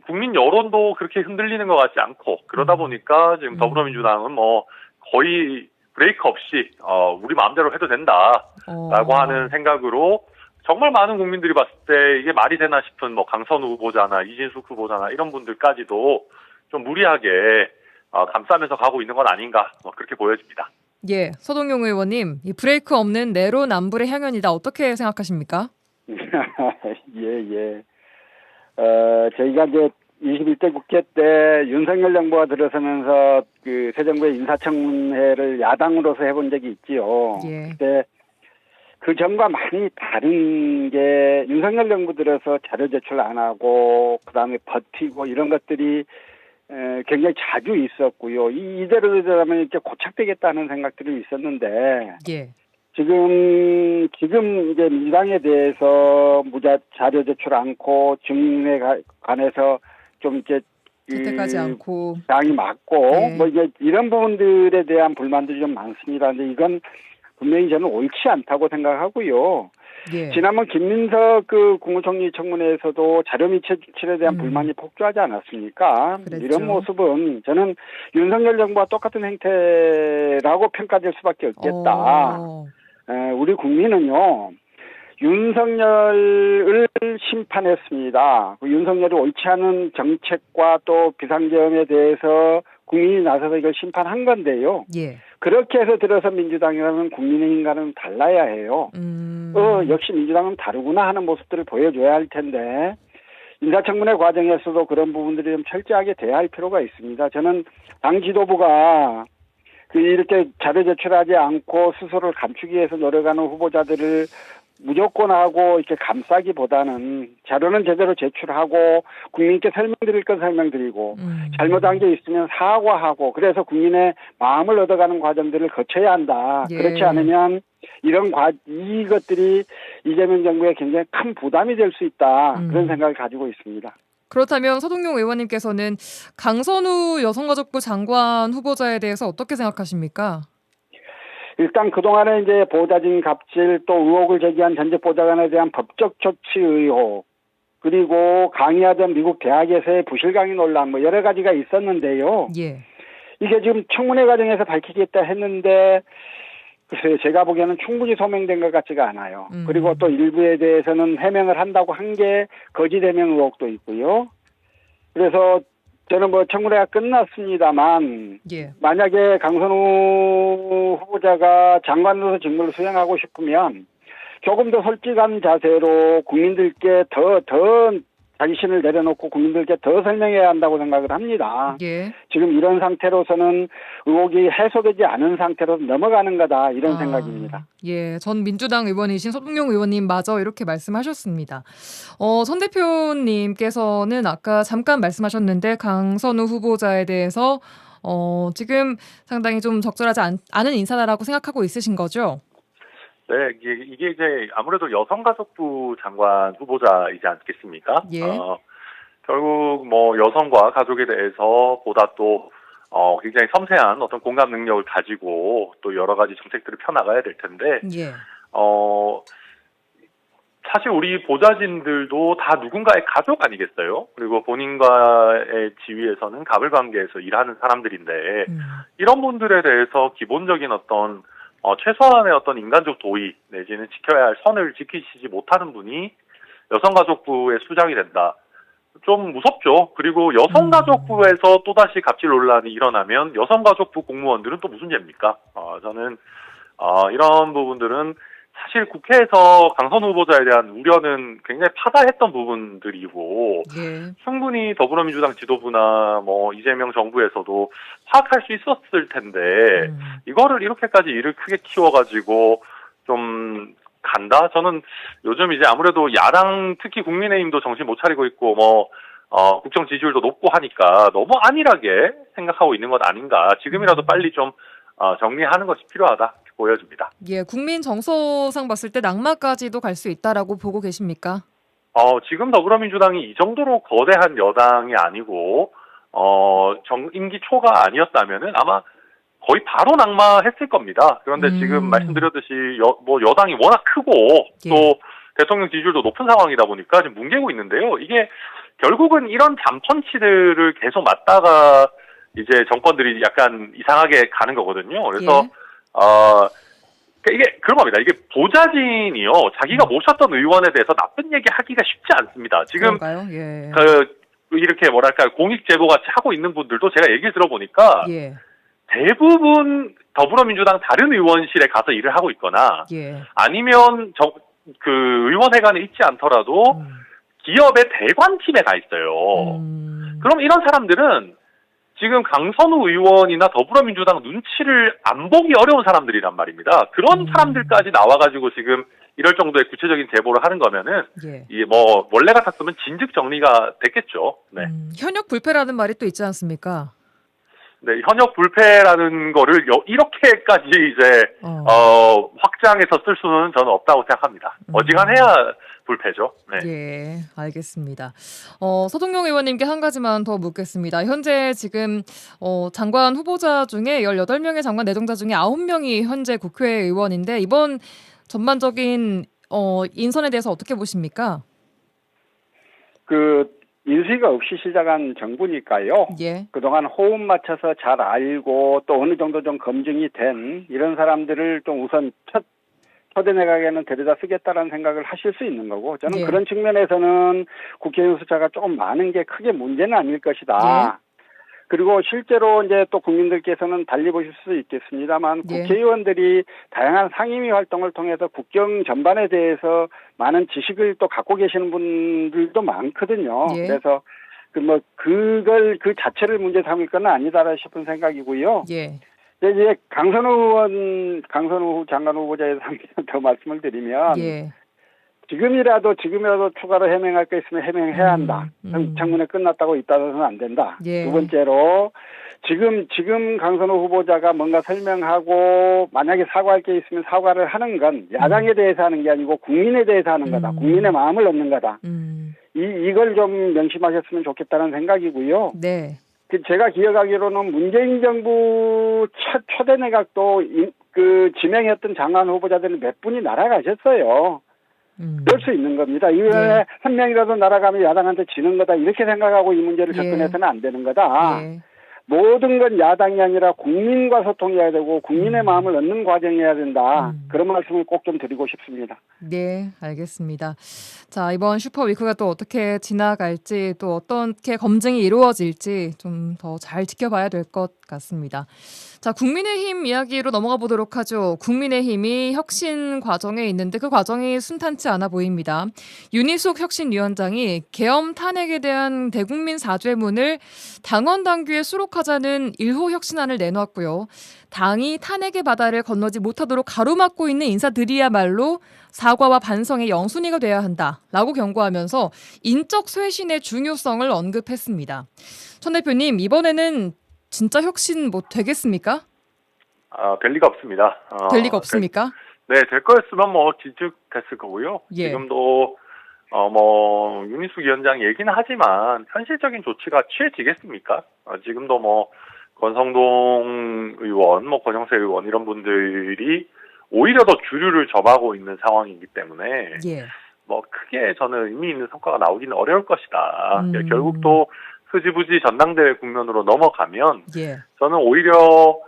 국민 여론도 그렇게 흔들리는 것 같지 않고 그러다 보니까 지금 더불어민주당은 뭐 거의 브레이크 없이 우리 마음대로 해도 된다라고 하는 생각으로 정말 많은 국민들이 봤을 때 이게 말이 되나 싶은 뭐 강선우 후보자나 이진숙 후보자나 이런 분들까지도 좀 무리하게 감싸면서 가고 있는 건 아닌가 그렇게 보여집니다. 예, 서동용 의원님, 이 브레이크 없는 내로남불의 향연이다. 어떻게 생각하십니까? 예. 저희가 이제 21대 국회 때 윤석열 정부가 들어서면서 그 새 정부의 인사청문회를 야당으로서 해본 적이 있지요. 그때 그 전과 많이 다른 게 윤석열 정부 들어서 자료 제출 안 하고 그다음에 버티고 이런 것들이 굉장히 자주 있었고요. 이대로 되면 이렇게 고착되겠다는 생각들이 있었는데 지금 이제 민주당에 대해서 자료 제출 않고 증인에 관해서 좀 이렇게 채택하지 않고 당이 맞고 뭐 이제 이런 부분들에 대한 불만들이 좀 많습니다. 근데 이건 분명히 저는 옳지 않다고 생각하고요. 지난번 김민석 그 국무총리 청문회에서도 자료 미제출에 대한 불만이 폭주하지 않았습니까? 그랬죠. 이런 모습은 저는 윤석열 정부와 똑같은 행태라고 평가될 수밖에 없겠다. 우리 국민은요. 윤석열을 심판했습니다. 윤석열이 옳지 않은 정책과 또 비상계엄에 대해서 국민이 나서서 이걸 심판한 건데요. 그렇게 해서 들어서 민주당이라는 국민의힘과는 달라야 해요. 역시 민주당은 다르구나 하는 모습들을 보여줘야 할 텐데 인사청문회 과정에서도 그런 부분들이 좀 철저하게 대할 필요가 있습니다. 저는 당 지도부가 이렇게 자료 제출하지 않고 스스로를 감추기 위해서 노력하는 후보자들을 무조건 하고 이렇게 감싸기보다는 자료는 제대로 제출하고 국민께 설명드릴 건 설명드리고 잘못한 게 있으면 사과하고 그래서 국민의 마음을 얻어가는 과정들을 거쳐야 한다. 그렇지 않으면 이것들이 이재명 정부에 굉장히 큰 부담이 될 수 있다. 그런 생각을 가지고 있습니다. 그렇다면 서동용 의원님께서는 강선우 여성가족부 장관 후보자에 대해서 어떻게 생각하십니까? 일단 그동안에 이제 보좌진 갑질 또 의혹을 제기한 전직 보좌관에 대한 법적 조치 의혹 그리고 강의하던 미국 대학에서의 부실 강의 논란 뭐 여러 가지가 있었는데요. 이게 지금 청문회 과정에서 밝히겠다 했는데 글쎄요, 제가 보기에는 충분히 소명된 것 같지가 않아요. 그리고 또 일부에 대해서는 해명을 한다고 한 게 거짓 해명 의혹도 있고요. 그래서 저는 뭐 청문회가 끝났습니다만 만약에 강선우 후보자가 장관으로서 직무를 수행하고 싶으면 조금 더 솔직한 자세로 국민들께 더 자기신을 내려놓고 국민들께 더 설명해야 한다고 생각을 합니다. 지금 이런 상태로서는 의혹이 해소되지 않은 상태로 넘어가는 거다 이런 생각입니다. 전 민주당 의원이신 서동용 의원님 마저 이렇게 말씀하셨습니다. 천 대표님께서는 아까 잠깐 말씀하셨는데 강선우 후보자에 대해서 지금 상당히 좀 적절하지 않은 인사다라고 생각하고 있으신 거죠? 네, 이게 이제 아무래도 여성가족부 장관 후보자이지 않겠습니까? 결국 뭐 여성과 가족에 대해서 보다 또 굉장히 섬세한 어떤 공감 능력을 가지고 또 여러 가지 정책들을 펴나가야 될 텐데, 사실 우리 보좌진들도 다 누군가의 가족 아니겠어요? 그리고 본인과의 지위에서는 갑을 관계에서 일하는 사람들인데, 이런 분들에 대해서 기본적인 어떤 최소한의 어떤 인간적 도의 내지는 지켜야 할 선을 지키시지 못하는 분이 여성가족부의 수장이 된다. 좀 무섭죠. 그리고 여성가족부에서 또다시 갑질 논란이 일어나면 여성가족부 공무원들은 또 무슨 죄입니까? 저는 이런 부분들은 사실 국회에서 강선우 후보자에 대한 우려는 굉장히 파다했던 부분들이고 충분히 더불어민주당 지도부나 뭐 이재명 정부에서도 파악할 수 있었을 텐데 이거를 이렇게까지 일을 크게 키워가지고 좀 간다? 저는 요즘 이제 아무래도 야당 특히 국민의힘도 정신 못 차리고 있고 국정 지지율도 높고 하니까 너무 안일하게 생각하고 있는 것 아닌가. 지금이라도 빨리 좀 정리하는 것이 필요하다 보여집니다. 예, 국민 정서상 봤을 때 낙마까지도 갈 수 있다라고 보고 계십니까? 지금 더불어민주당이 이 정도로 거대한 여당이 아니고 임기 초가 아니었다면은 아마 거의 바로 낙마했을 겁니다. 그런데 지금 말씀드렸듯이 여당이 워낙 크고 또 대통령 지지율도 높은 상황이다 보니까 지금 뭉개고 있는데요. 이게 결국은 이런 잔펀치들을 계속 맞다가 이제 정권들이 약간 이상하게 가는 거거든요. 그래서 이게 그런 겁니다. 이게 보좌진이요, 자기가 모셨던 의원에 대해서 나쁜 얘기 하기가 쉽지 않습니다. 지금 이렇게 뭐랄까 공익 제보 같이 하고 있는 분들도 제가 얘기를 들어보니까 대부분 더불어민주당 다른 의원실에 가서 일을 하고 있거나 아니면 그 의원회관에 있지 않더라도 기업의 대관팀에 가 있어요. 그럼 이런 사람들은 지금 강선우 의원이나 더불어민주당 눈치를 안 보기 어려운 사람들이란 말입니다. 그런 사람들까지 나와가지고 지금 이럴 정도의 구체적인 제보를 하는 거면은 이게 뭐 원래 같았으면 진즉 정리가 됐겠죠. 네. 현역 불패라는 말이 또 있지 않습니까? 네, 현역 불패라는 거를 이렇게까지 이제 확장해서 쓸 수는 저는 없다고 생각합니다. 어지간해야 불패죠. 네. 예, 알겠습니다. 서동영 의원님께 한 가지만 더 묻겠습니다. 현재 지금 장관 후보자 중에 18명의 장관 내정자 중에 9명이 현재 국회의원인데 이번 전반적인 인선에 대해서 어떻게 보십니까? 인수위가 없이 시작한 정부니까요. 그동안 호흡 맞춰서 잘 알고 또 어느 정도 좀 검증이 된 이런 사람들을 좀 우선 초대 내각에는 데려다 쓰겠다라는 생각을 하실 수 있는 거고 저는 그런 측면에서는 국회의원 숫자가 조금 많은 게 크게 문제는 아닐 것이다. 그리고 실제로 이제 또 국민들께서는 달리 보실 수 있겠습니다만 국회의원들이 다양한 상임위 활동을 통해서 국정 전반에 대해서 많은 지식을 또 갖고 계시는 분들도 많거든요. 그래서 그걸 그 자체를 문제 삼을 건 아니다라 싶은 생각이고요. 이제 강선우 장관 후보자에 대해서 더 말씀을 드리면 지금이라도 추가로 해명할 게 있으면 해명해야 한다. 청문회 끝났다고 있다서는 안 된다. 두 번째로 지금 강선우 후보자가 뭔가 설명하고 만약에 사과할 게 있으면 사과를 하는 건 야당에 대해서 하는 게 아니고 국민에 대해서 하는 거다. 국민의 마음을 얻는 거다. 이걸 좀 명심하셨으면 좋겠다는 생각이고요. 제가 기억하기로는 문재인 정부 초대 내각도 지명했던 장관 후보자들은 몇 분이 날아가셨어요. 그럴 수 있는 겁니다. 이번에 한 명이라도 날아가면 야당한테 지는 거다. 이렇게 생각하고 이 문제를 접근해서는 안 되는 거다. 모든 건 야당이 아니라 국민과 소통해야 되고 국민의 마음을 얻는 과정이어야 된다. 그런 말씀을 꼭 좀 드리고 싶습니다. 네, 알겠습니다. 자, 이번 슈퍼위크가 또 어떻게 지나갈지 또 어떻게 검증이 이루어질지 좀 더 잘 지켜봐야 될 것 같습니다. 자, 국민의힘 이야기로 넘어가 보도록 하죠. 국민의힘이 혁신 과정에 있는데 그 과정이 순탄치 않아 보입니다. 윤희숙 혁신위원장이 계엄 탄핵에 대한 대국민 사죄문을 당원 당규에 수록하자는 1호 혁신안을 내놓았고요. 당이 탄핵의 바다를 건너지 못하도록 가로막고 있는 인사들이야말로 사과와 반성의 영순위가 돼야 한다라고 경고하면서 인적 쇄신의 중요성을 언급했습니다. 천 대표님, 이번에는 진짜 혁신 되겠습니까? 될 리가 없습니다. 될 리가 없습니까? 네, 될 거였으면 진즉됐을 거고요. 지금도 윤희숙 위원장 얘기는 하지만 현실적인 조치가 취해지겠습니까? 지금도 권성동 의원, 권영세 의원 이런 분들이 오히려 더 주류를 점하고 있는 상황이기 때문에 크게 저는 의미 있는 성과가 나오기는 어려울 것이다. 결국 또 흐지부지 전당대회 국면으로 넘어가면 저는 오히려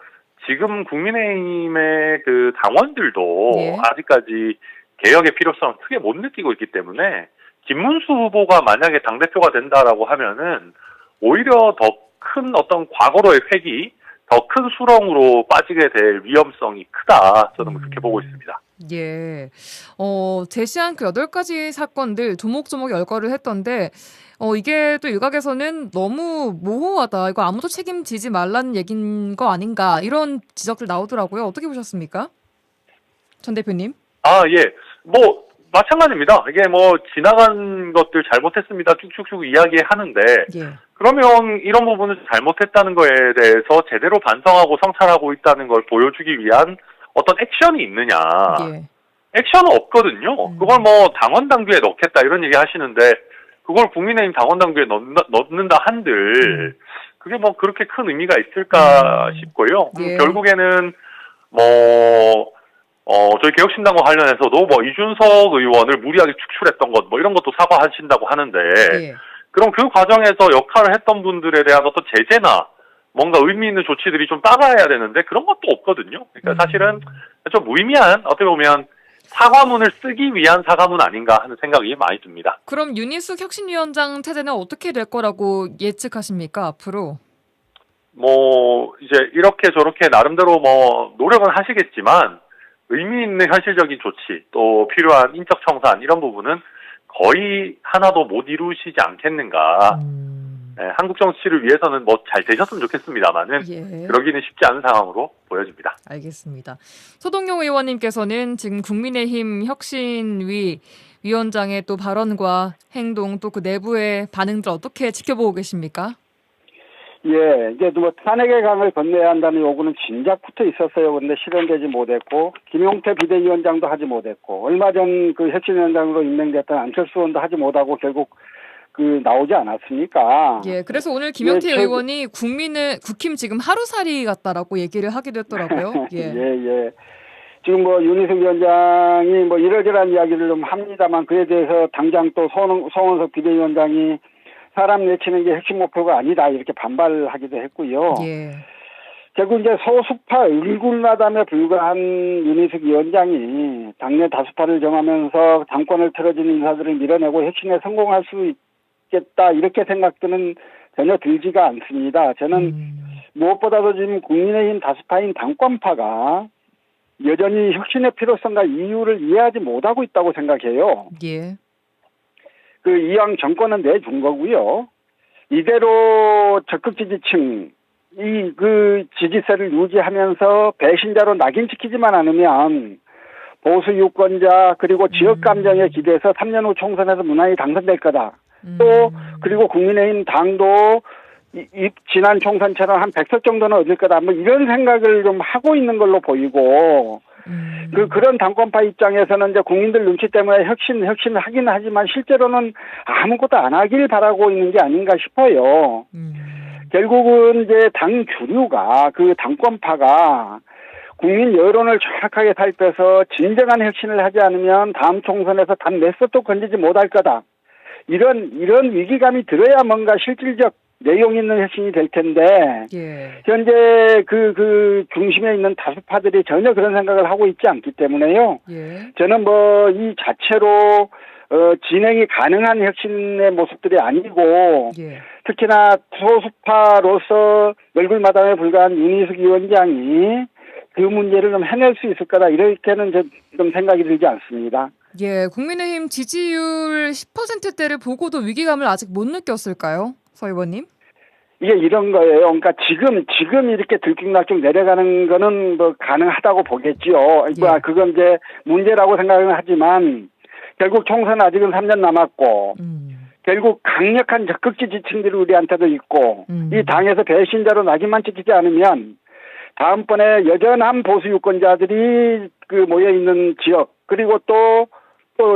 지금 국민의힘의 그 당원들도 예. 아직까지 개혁의 필요성을 크게 못 느끼고 있기 때문에 김문수 후보가 만약에 당대표가 된다라고 하면은 오히려 더 큰 어떤 과거로의 회기, 더 큰 수렁으로 빠지게 될 위험성이 크다. 저는 그렇게 보고 있습니다. 예. 제시한 그 8가지 사건들 조목조목 열거를 했던데 이게 또 일각에서는 너무 모호하다. 이거 아무도 책임지지 말라는 얘기인 거 아닌가. 이런 지적들 나오더라고요. 어떻게 보셨습니까? 전 대표님. 아, 예. 뭐 마찬가지입니다. 이게 뭐 지나간 것들 잘못했습니다. 쭉쭉쭉 이야기하는데 예. 그러면 이런 부분을 잘못했다는 거에 대해서 제대로 반성하고 성찰하고 있다는 걸 보여주기 위한 어떤 액션이 있느냐. 예. 액션은 없거든요. 그걸 뭐 당원 당규에 넣겠다 이런 얘기 하시는데 그걸 국민의힘 당원 당규에 넣는다 한들 그게 뭐 그렇게 큰 의미가 있을까 싶고요. 예. 결국에는 뭐 저희 개혁신당과 관련해서도 뭐 이준석 의원을 무리하게 축출했던 것 뭐 이런 것도 사과하신다고 하는데 예. 그럼 그 과정에서 역할을 했던 분들에 대한 어떤 제재나 뭔가 의미 있는 조치들이 좀 따라야 되는데 그런 것도 없거든요. 그러니까 사실은 좀 무의미한 어떻게 보면 사과문을 쓰기 위한 사과문 아닌가 하는 생각이 많이 듭니다. 그럼 윤희숙 혁신위원장 체제는 어떻게 될 거라고 예측하십니까, 앞으로? 뭐 이제 이렇게 저렇게 나름대로 뭐 노력은 하시겠지만 의미 있는 현실적인 조치 또 필요한 인적 청산 이런 부분은 거의 하나도 못 이루시지 않겠는가. 네, 한국 정치를 위해서는 뭐 잘 되셨으면 좋겠습니다만은 예. 그러기는 쉽지 않은 상황으로 보여집니다. 알겠습니다. 소동용 의원님께서는 지금 국민의힘 혁신위 위원장의 또 발언과 행동 또 그 내부의 반응들 어떻게 지켜보고 계십니까? 예, 이제 뭐 탄핵의 강을 건너야 한다는 요구는 진작부터 있었어요. 그런데 실현되지 못했고, 김용태 비대위원장도 하지 못했고, 얼마 전 그 혁신위원장으로 임명됐던 안철수 의원도 하지 못하고 결국 그 나오지 않았습니까? 예, 그래서 오늘 김용태 예, 의원이 국힘 지금 하루살이 같다라고 얘기를 하기도 했더라고요. 예. 예. 지금 뭐 윤희숙 위원장이 뭐 이러저러한 이야기를 좀 합니다만 그에 대해서 당장 또 송원석 비대위원장이 사람 내치는 게 핵심 목표가 아니다 이렇게 반발하기도 했고요. 예. 결국 이제 소수파 을굴마담에 불과한 윤희숙 위원장이 당내 다수파를 정하면서 당권을 틀어지는 인사들을 밀어내고 혁신에 성공할 수 있겠다 이렇게 생각들은 전혀 들지가 않습니다. 저는 무엇보다도 지금 국민의힘 다수파인 당권파가 여전히 혁신의 필요성과 이유를 이해하지 못하고 있다고 생각해요. 예. 그 이왕 정권은 내준 거고요. 이대로 적극 지지층 그 지지세를 유지하면서 배신자로 낙인시키지만 않으면 보수 유권자 그리고 지역 감정에 기대서 3년 후 총선에서 무난히 당선될 거다. 또 그리고 국민의힘 당도 지난 총선처럼 한 100석 정도는 얻을 거다. 뭐 이런 생각을 좀 하고 있는 걸로 보이고 그런 당권파 입장에서는 이제 국민들 눈치 때문에 혁신을 하긴 하지만 실제로는 아무것도 안 하길 바라고 있는 게 아닌가 싶어요. 결국은 이제 당 주류가 그 당권파가 국민 여론을 정확하게 살펴서 진정한 혁신을 하지 않으면 다음 총선에서 단 몇 석도 건지지 못할 거다. 이런 위기감이 들어야 뭔가 실질적 내용 있는 혁신이 될 텐데 예. 현재 그 중심에 있는 다수파들이 전혀 그런 생각을 하고 있지 않기 때문에요. 예. 저는 뭐 이 자체로 진행이 가능한 혁신의 모습들이 아니고 예. 특히나 소수파로서 얼굴마담에 불과한 윤희숙 위원장이 그 문제를 좀 해낼 수 있을 거다 이렇게는 좀 생각이 들지 않습니다. 예, 국민의힘 지지율 10%대를 보고도 위기감을 아직 못 느꼈을까요? 서 의원님? 이게 이런 거예요. 그러니까 지금 이렇게 들쭉날쭉 내려가는 거는 뭐 가능하다고 보겠지요. 예. 그건 이제 문제라고 생각은 하지만 결국 총선 아직은 3년 남았고 결국 강력한 적극 지지층들이 우리한테도 있고 이 당에서 배신자로 낙인만 찍히지 않으면 다음번에 여전한 보수 유권자들이 그 모여 있는 지역 그리고 또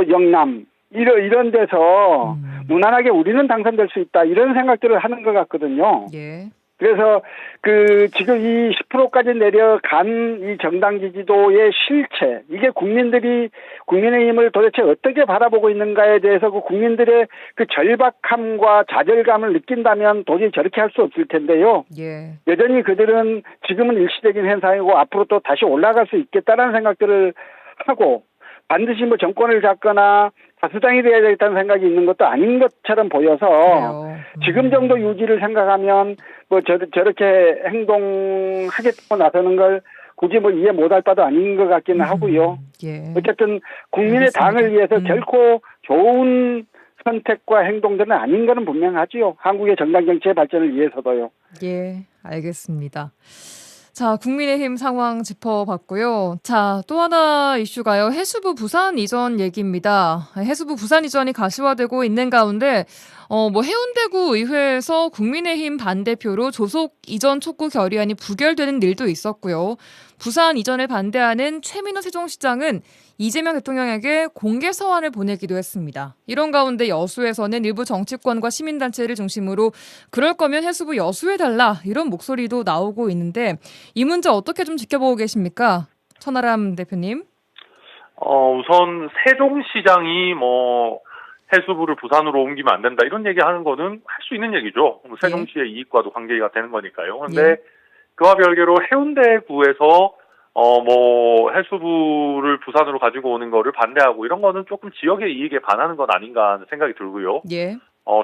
영남 이런 데서 무난하게 우리는 당선될 수 있다 이런 생각들을 하는 것 같거든요. 예. 그래서 지금 이 10%까지 내려간 이 정당 지지도의 실체, 이게 국민의힘을 도대체 어떻게 바라보고 있는가에 대해서 그 국민들의 그 절박함과 좌절감을 느낀다면 도저히 저렇게 할 수 없을 텐데요. 예. 여전히 그들은 지금은 일시적인 현상이고 앞으로 또 다시 올라갈 수 있겠다라는 생각들을 하고, 반드시 뭐 정권을 잡거나 다수당이 되어야 되겠다는 생각이 있는 것도 아닌 것처럼 보여서 지금 정도 유지를 생각하면 뭐 저렇게 행동하겠다고 나서는 걸 굳이 뭐 이해 못할 바도 아닌 것 같기는 하고요. 예. 어쨌든 국민의 알겠습니다. 당을 위해서 결코 좋은 선택과 행동들은 아닌 것은 분명하지요. 한국의 정당 정치의 발전을 위해서도요. 예, 알겠습니다. 자, 국민의힘 상황 짚어봤고요. 자, 또 하나 이슈가요. 해수부 부산 이전 얘기입니다. 해수부 부산 이전이 가시화되고 있는 가운데 해운대구 의회에서 국민의힘 반대표로 조속 이전 촉구 결의안이 부결되는 일도 있었고요. 부산 이전을 반대하는 최민호 세종시장은 이재명 대통령에게 공개 서한을 보내기도 했습니다. 이런 가운데 여수에서는 일부 정치권과 시민단체를 중심으로 그럴 거면 해수부 여수해달라 이런 목소리도 나오고 있는데 이 문제 어떻게 좀 지켜보고 계십니까? 천하람 대표님. 우선 세종시장이 해수부를 부산으로 옮기면 안 된다 이런 얘기하는 거는 할 수 있는 얘기죠. 세종시의 이익과도 관계가 되는 거니까요. 그런데 그와 별개로 해운대구에서 해수부를 부산으로 가지고 오는 거를 반대하고 이런 거는 조금 지역의 이익에 반하는 건 아닌가 하는 생각이 들고요. 예.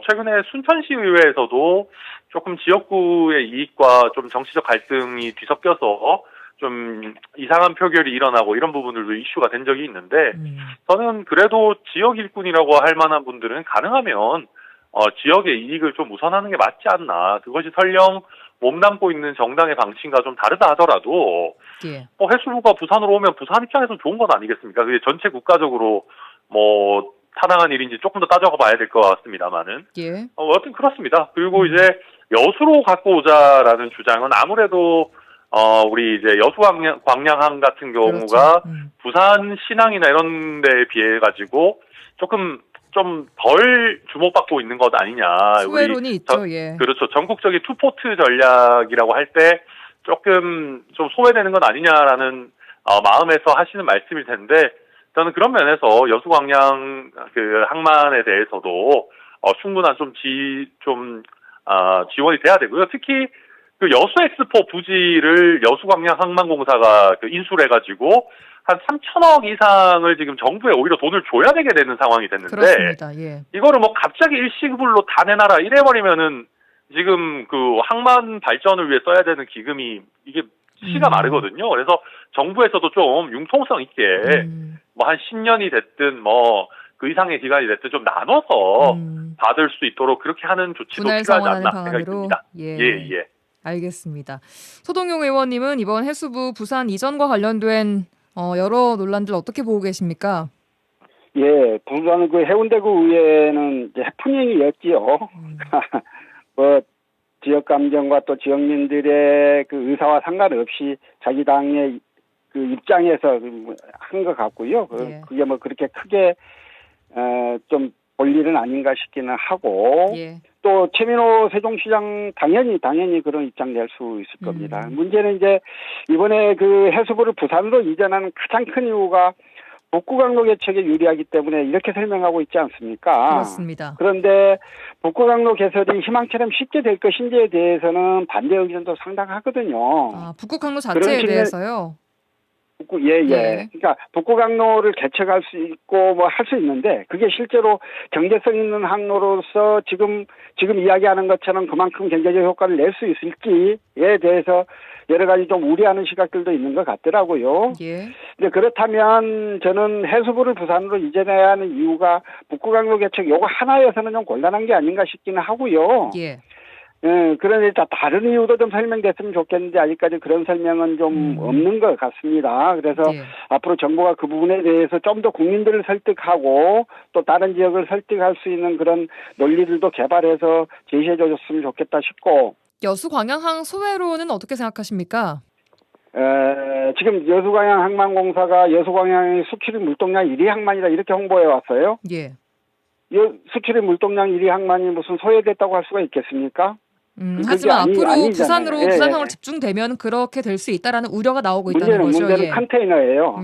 최근에 순천시 의회에서도 조금 지역구의 이익과 좀 정치적 갈등이 뒤섞여서 좀 이상한 표결이 일어나고 이런 부분들도 이슈가 된 적이 있는데 저는 그래도 지역 일꾼이라고 할 만한 분들은 가능하면 지역의 이익을 좀 우선하는 게 맞지 않나. 그것이 설령 몸담고 있는 정당의 방침과 좀 다르다 하더라도 해수부가 부산으로 오면 부산 입장에서는 좋은 건 아니겠습니까? 그게 전체 국가적으로 타당한 일인지 조금 더 따져가 봐야 될 것 같습니다만은. 여튼 그렇습니다. 그리고 이제 여수로 갖고 오자라는 주장은 아무래도 우리 이제 광양항 같은 경우가 부산 신항이나 이런 데에 비해 가지고 조금 좀 덜 주목받고 있는 것 아니냐. 수혜론이 있죠. 예. 그렇죠. 전국적인 투포트 전략이라고 할 때 조금 좀 소외되는 건 아니냐라는 마음에서 하시는 말씀일 텐데 저는 그런 면에서 여수광양 항만에 대해서도 충분한 지원이 돼야 되고요. 특히 여수 엑스포 부지를 여수광양 항만공사가 인수를 해가지고 한 3천억 이상을 지금 정부에 오히려 돈을 줘야 되게 되는 상황이 됐는데 그렇습니다. 예. 이거를 갑자기 일시불로 다 내놔라 이래버리면은 지금 항만 발전을 위해 써야 되는 기금이 이게 시가 마르거든요. 그래서 정부에서도 좀 융통성 있게 한 10년이 됐든 그 이상의 기간이 됐든 좀 나눠서 받을 수 있도록 그렇게 하는 조치도 필요하지 않나 생각이 듭니다. 예. 알겠습니다. 소동용 의원님은 이번 해수부 부산 이전과 관련된 여러 논란들 어떻게 보고 계십니까? 예, 부산 해운대구 의회는 이제 해프닝이었지요. 지역 감정과 또 지역민들의 의사와 상관없이 자기 당의 입장에서 한 것 같고요. 그게 그렇게 크게 좀 볼 일은 아닌가 싶기는 하고 또 최민호 세종시장 당연히 그런 입장 낼 수 있을 겁니다. 문제는 이제 이번에 해수부를 부산으로 이전하는 가장 큰 이유가 북구강로 개척에 유리하기 때문에 이렇게 설명하고 있지 않습니까? 그렇습니다. 그런데 북구강로 개설이 희망처럼 쉽게 될 것인지에 대해서는 반대 의견도 상당하거든요. 북구강로 자체에 대해서요? 그러니까 북구강로를 개척할 수 있고 할 수 있는데 그게 실제로 경제성 있는 항로로서 지금 이야기하는 것처럼 그만큼 경제적 효과를 낼 수 있을지에 대해서 여러 가지 좀 우려하는 시각들도 있는 것 같더라고요. 근데 그렇다면 저는 해수부를 부산으로 이전해야 하는 이유가 북구강로 개척 요거 하나여서는 좀 곤란한 게 아닌가 싶기는 하고요. 그런데 다른 이유도 좀 설명됐으면 좋겠는데 아직까지 그런 설명은 좀 없는 것 같습니다. 그래서 앞으로 정부가 그 부분에 대해서 좀 더 국민들을 설득하고 또 다른 지역을 설득할 수 있는 그런 논리들도 개발해서 제시해 줬으면 좋겠다 싶고. 여수 광양항 소외로는 어떻게 생각하십니까? 지금 여수광양 항만공사가 여수광양의 수출입 물동량 1위 항만이다 이렇게 홍보해 왔어요. 수출입 물동량 1위 항만이 무슨 소외됐다고 할 수가 있겠습니까? 하지만 앞으로 아니잖아요. 부산으로 예, 부산 예. 상으로 집중되면 그렇게 될 수 있다라는 우려가 나오고 있다는 거죠. 문제는 예. 컨테이너예요.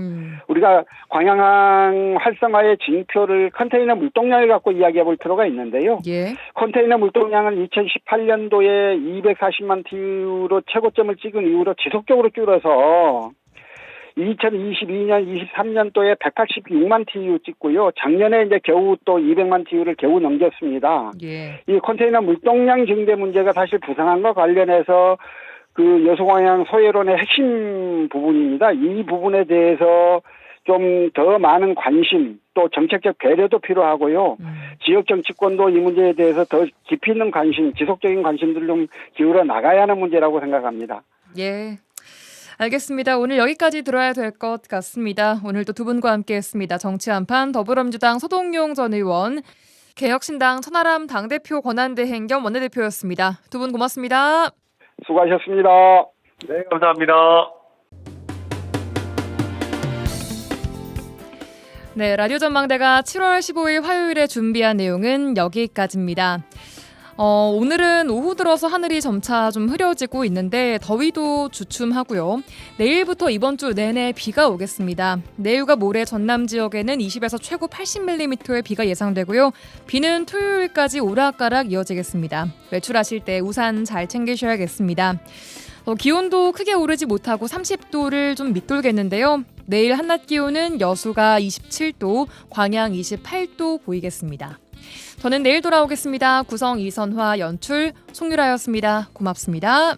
우리가 광양항 활성화의 징표를 컨테이너 물동량을 갖고 이야기해 볼 필요가 있는데요. 예. 컨테이너 물동량은 2018년도에 240만 TU로 최고점을 찍은 이후로 지속적으로 줄어서 2022년, 23년도에 186만 TU 찍고요. 작년에 이제 겨우 또 200만 TU를 겨우 넘겼습니다. 예. 이 컨테이너 물동량 증대 문제가 사실 부산항과 관련해서 그 여수광양 소외론의 핵심 부분입니다. 이 부분에 대해서 좀 더 많은 관심, 또 정책적 배려도 필요하고요. 지역 정치권도 이 문제에 대해서 더 깊이 있는 관심, 지속적인 관심들을 좀 기울여 나가야 하는 문제라고 생각합니다. 예. 알겠습니다. 오늘 여기까지 들어야 될 것 같습니다. 오늘도 두 분과 함께했습니다. 정치 한판 더불어민주당 소동용 전 의원, 개혁신당 천하람 당대표 권한대행 겸 원내대표였습니다. 두 분 고맙습니다. 수고하셨습니다. 네, 감사합니다. 네, 라디오 전망대가 7월 15일 화요일에 준비한 내용은 여기까지입니다. 오늘은 오후 들어서 하늘이 점차 좀 흐려지고 있는데 더위도 주춤하고요. 내일부터 이번 주 내내 비가 오겠습니다. 내일과 모레 전남 지역에는 20에서 최고 80mm의 비가 예상되고요. 비는 토요일까지 오락가락 이어지겠습니다. 외출하실 때 우산 잘 챙기셔야겠습니다. 기온도 크게 오르지 못하고 30도를 좀 밑돌겠는데요. 내일 한낮 기온은 여수가 27도, 광양 28도 보이겠습니다. 저는 내일 돌아오겠습니다. 구성 이선화, 연출 송유라였습니다. 고맙습니다.